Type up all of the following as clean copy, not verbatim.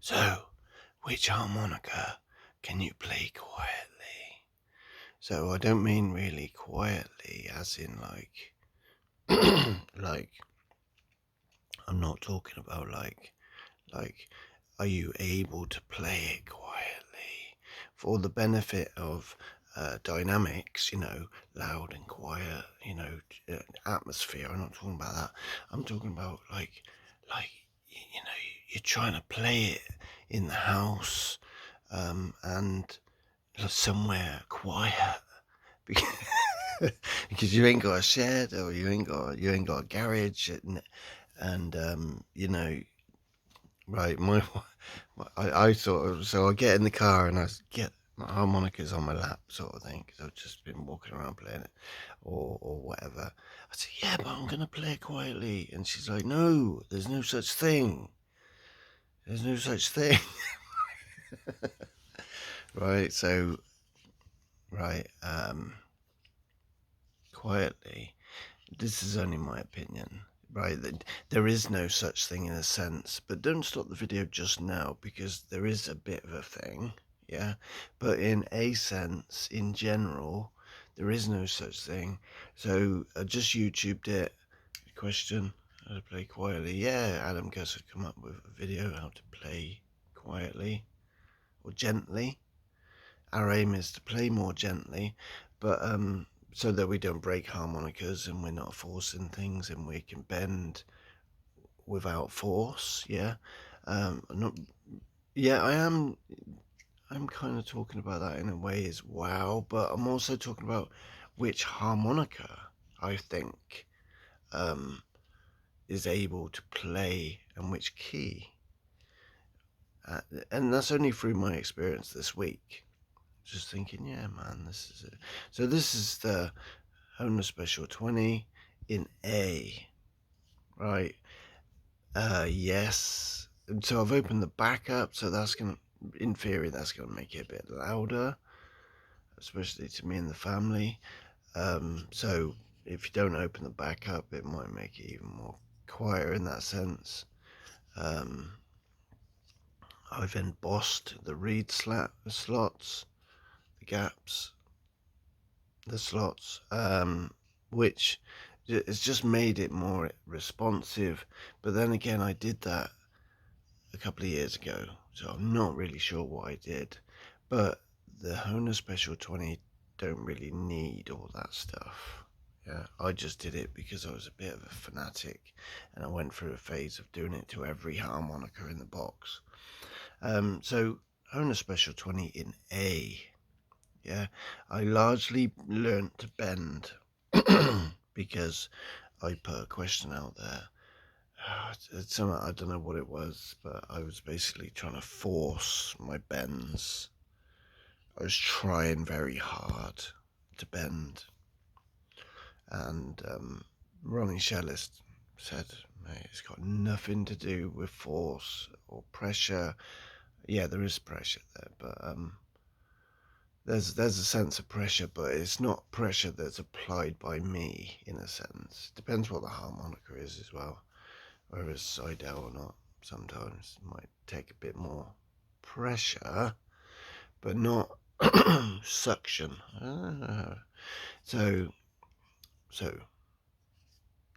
So, which harmonica can you play quietly? So I don't mean really quietly, as in like, like I'm not talking about like, are you able to play it quietly for the benefit of dynamics? Loud and quiet. Atmosphere. I'm not talking about that. I'm talking about like you're trying to play it in the house, and somewhere quiet because because you ain't got a shed, or you ain't got a garage, and right, I sort of, so I get in the car and I get my harmonicas on my lap, sort of thing, because I've just been walking around playing it, or whatever. I say, yeah, but I'm gonna play it quietly, and she's like, no, there's no such thing. There's no such thing. Right. So, right, quietly. This is only my opinion, right? There is no such thing in a sense, but don't stop the video just now, because there is a bit of a thing, yeah? But in a sense, in general, there is no such thing. So I just YouTubed it. Question: how to play quietly. Yeah, Adam Gus had come up with a video how to play quietly or gently. Our aim is to play more gently, but so that we don't break harmonicas and we're not forcing things, and we can bend without force. Yeah. Not, yeah, I'm kind of talking about that in a way as well, but I'm also talking about which harmonica I think is able to play and which key. And that's only through my experience this week. Just thinking, yeah, man, this is it. So this is the Honor Special 20 in A, right? Yes. And so I've opened the back up, so that's gonna, in theory, that's gonna make it a bit louder, especially to me and the family. So if you don't open the back up, it might make it even more quieter in that sense. I've embossed the reed slots, the gaps, the slots, which it's just made it more responsive. But then again, I did that a couple of years ago, so I'm not really sure what I did. But the Honor Special 20 don't really need all that stuff. Yeah, I just did it because I was a bit of a fanatic, and I went through a phase of doing it to every harmonica in the box. So Honor Special 20 in A. Yeah, I largely learnt to bend because I put a question out there. It's something, I don't know what it was, but I was basically trying to force my bends. I was trying very hard to bend, and Ronnie Shellist said, "Mate, it's got nothing to do with force or pressure. Yeah, there is pressure there, but there's a sense of pressure, but it's not pressure that's applied by me, in a sense. Depends what the harmonica is as well. Whereas Seidel or not, sometimes might take a bit more pressure, but not suction. So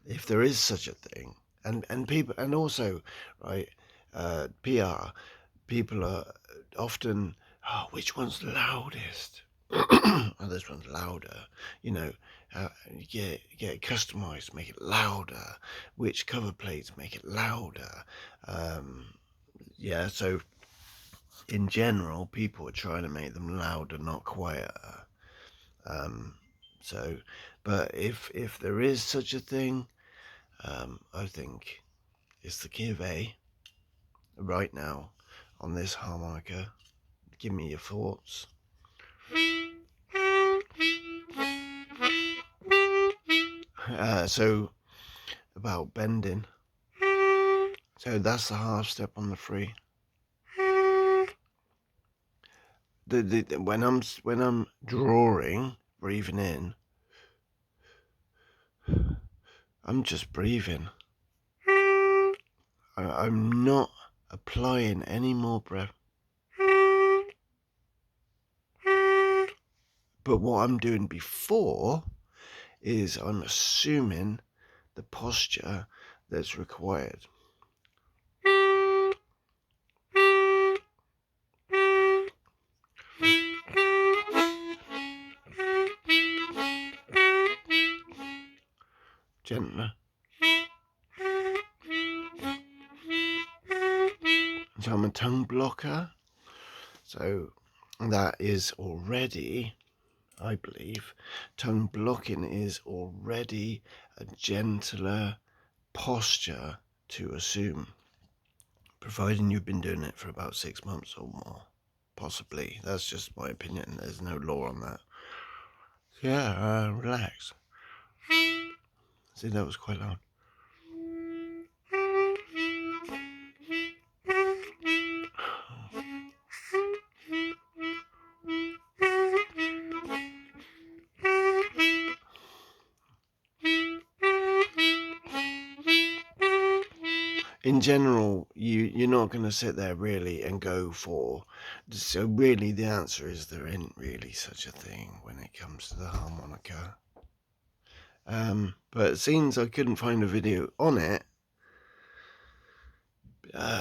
if there is such a thing, and people, and also, right, PR, people are often, oh, which one's the loudest? Oh, this one's louder. You get it customized, make it louder. Which cover plates make it louder? Yeah, so in general, people are trying to make them louder, not quieter. So, but if there is such a thing, I think it's the key of A right now on this harmonica. Give me your thoughts. So about bending. So that's the half step on the free. When I'm drawing, breathing in, I'm just breathing. I'm not applying any more breath. But what I'm doing before is I'm assuming the posture that's required. Gentler. So I'm a tongue blocker. So that is already, I believe, tongue blocking is already a gentler posture to assume, providing you've been doing it for about 6 months or more. Possibly. That's just my opinion. There's no law on that. Yeah, relax. See, that was quite loud. In general, you're not going to sit there really and go for. So really, the answer is there isn't really such a thing when it comes to the harmonica. But it seems I couldn't find a video on it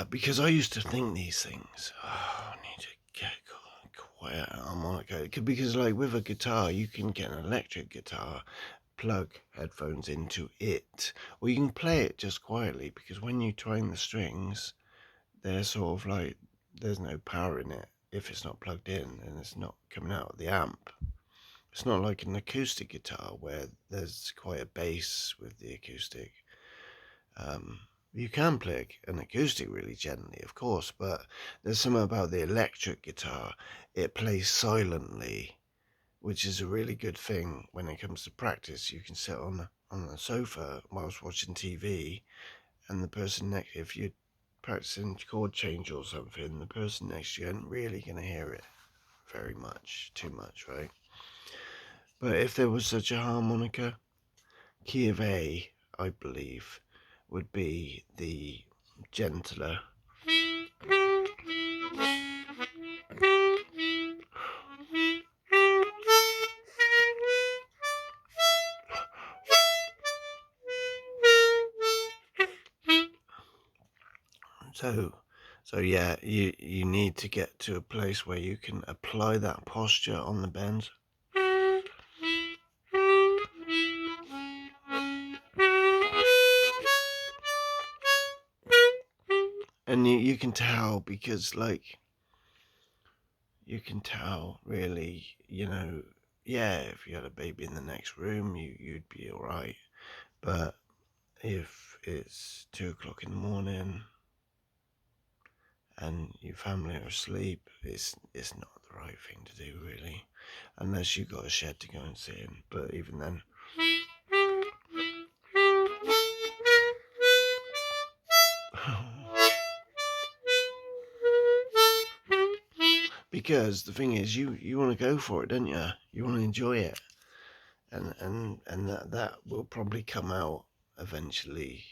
because I used to think these things. Oh, I need to get quiet harmonica. Because like with a guitar, you can get an electric guitar, plug headphones into it, or you can play it just quietly, because when you twang the strings, they're sort of like, there's no power in it if it's not plugged in and it's not coming out of the amp. It's not like an acoustic guitar where there's quite a bass with the acoustic. You can play an acoustic really gently, of course, but there's something about the electric guitar. It plays silently, which is a really good thing when it comes to practice. You can sit on the sofa whilst watching TV, and the person next, if you're practicing chord change or something, the person next to you isn't really going to hear it very much, too much, right? But if there was such a harmonica, key of A, I believe, would be the gentler. So yeah, you need to get to a place where you can apply that posture on the bends. And you can tell, because like, you can tell really, yeah, if you had a baby in the next room, you'd be all right. But if it's 2 o'clock in the morning and your family are asleep, it's not the right thing to do, really, unless you've got a shed to go and sit in. But even then, because the thing is, you want to go for it, don't you? You want to enjoy it, and that will probably come out eventually,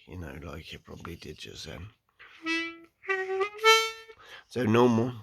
like it probably did just then. So normal.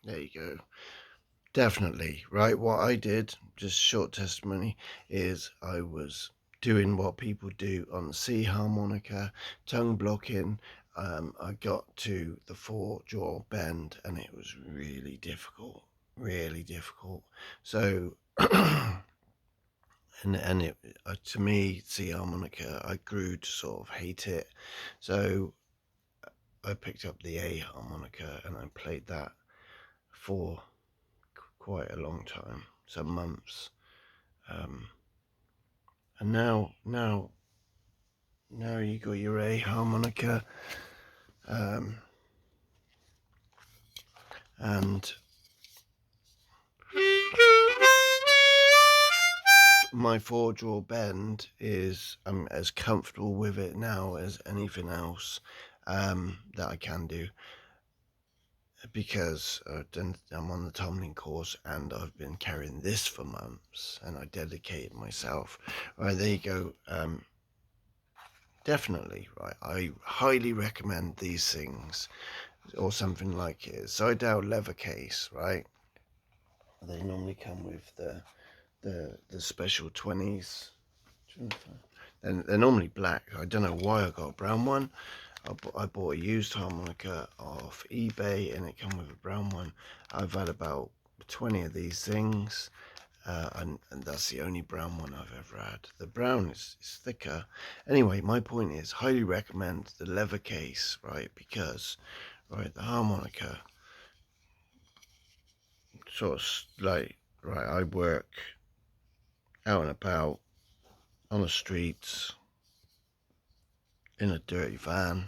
There you go. Definitely, right? What I did, just short testimony, is I was doing what people do on the C harmonica, tongue blocking. I got to the 4-jaw bend and it was really difficult, really difficult. So and it to me, the harmonica, I grew to sort of hate it. So I picked up the A harmonica and I played that for quite a long time, some months. And now you got your A harmonica, and my 4-draw bend is I'm as comfortable with it now as anything else that I can do, because I'm on the tumbling course and I've been carrying this for months and I dedicated myself. Right, there you go. Definitely, right. I highly recommend these things or something like it. Side-out leather case, right? They normally come with the special 20s. And they're normally black. I don't know why I got a brown one. I bought a used harmonica off eBay and it came with a brown one. I've had about 20 of these things, and that's the only brown one I've ever had. The brown is thicker. Anyway, my point is, highly recommend the leather case, right? Because, right, the harmonica, sort of like, right, I work out and about on the streets in a dirty van,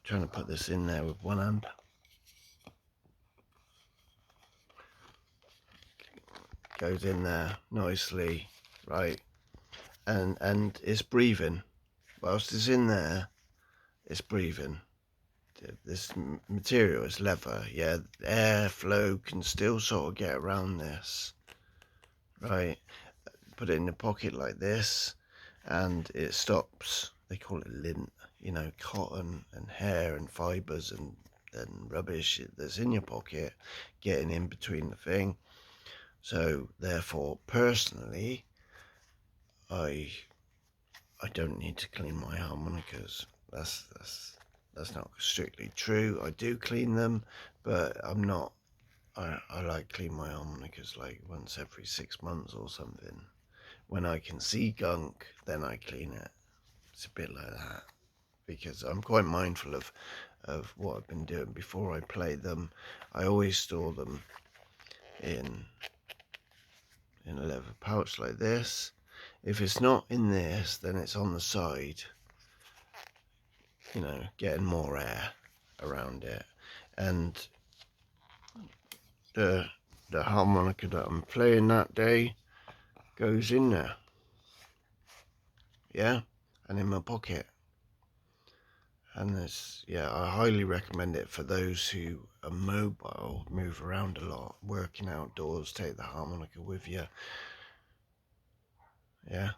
trying to put this in there with one hand. Goes in there nicely, right? And it's breathing. Whilst it's in there, it's breathing. This material is leather, yeah. Airflow can still sort of get around this, right? Put it in the pocket like this, and it stops. They call it lint, you know, cotton and hair and fibers and rubbish that's in your pocket getting in between the thing. So therefore, personally, I don't need to clean my harmonicas. That's not strictly true. I do clean them, but I'm not. I like clean my harmonicas like once every 6 months or something. When I can see gunk, then I clean it. It's a bit like that, because I'm quite mindful of what I've been doing before I play them. I always store them in a leather pouch like this. If it's not in this, then it's on the side, you know, getting more air around it. And the harmonica that I'm playing that day goes in there, yeah, and in my pocket. And this, yeah, I highly recommend it for those who are mobile, move around a lot, working outdoors. Take the harmonica with you, yeah,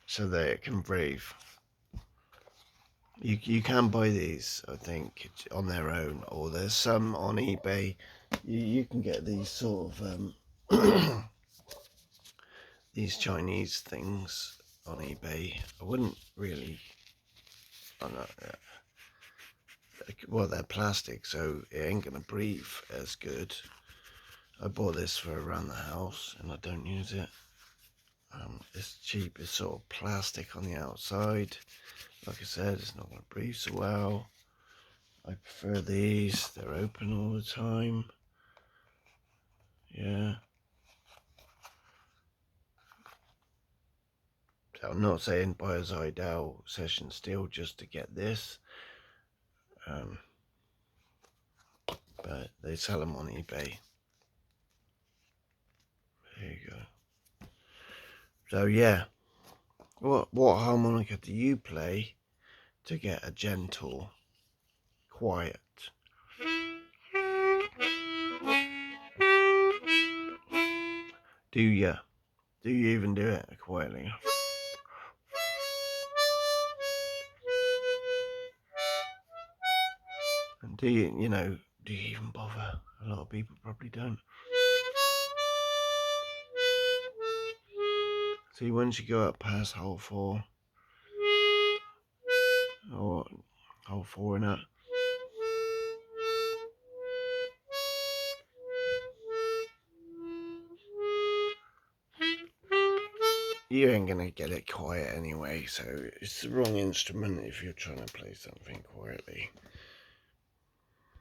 so that it can breathe. You can buy these, I think, on their own, or there's some on eBay. You can get these sort of these Chinese things on eBay. I wouldn't really. I'm not, well, they're plastic, so it ain't gonna breathe as good. I bought this for around the house, and I don't use it. It's cheap. It's sort of plastic on the outside. Like I said, it's not gonna breathe so well. I prefer these. They're open all the time. Yeah. So I'm not saying buy a Zidal session steel just to get this, but they sell them on eBay. There you go. So yeah, what harmonica do you play to get a gentle, quiet? Do you? Do you even do it quietly? And do you, do you even bother? A lot of people probably don't. See, once you go up past hole 4, or hole 4 and up, you ain't gonna get it quiet anyway, so it's the wrong instrument if you're trying to play something quietly.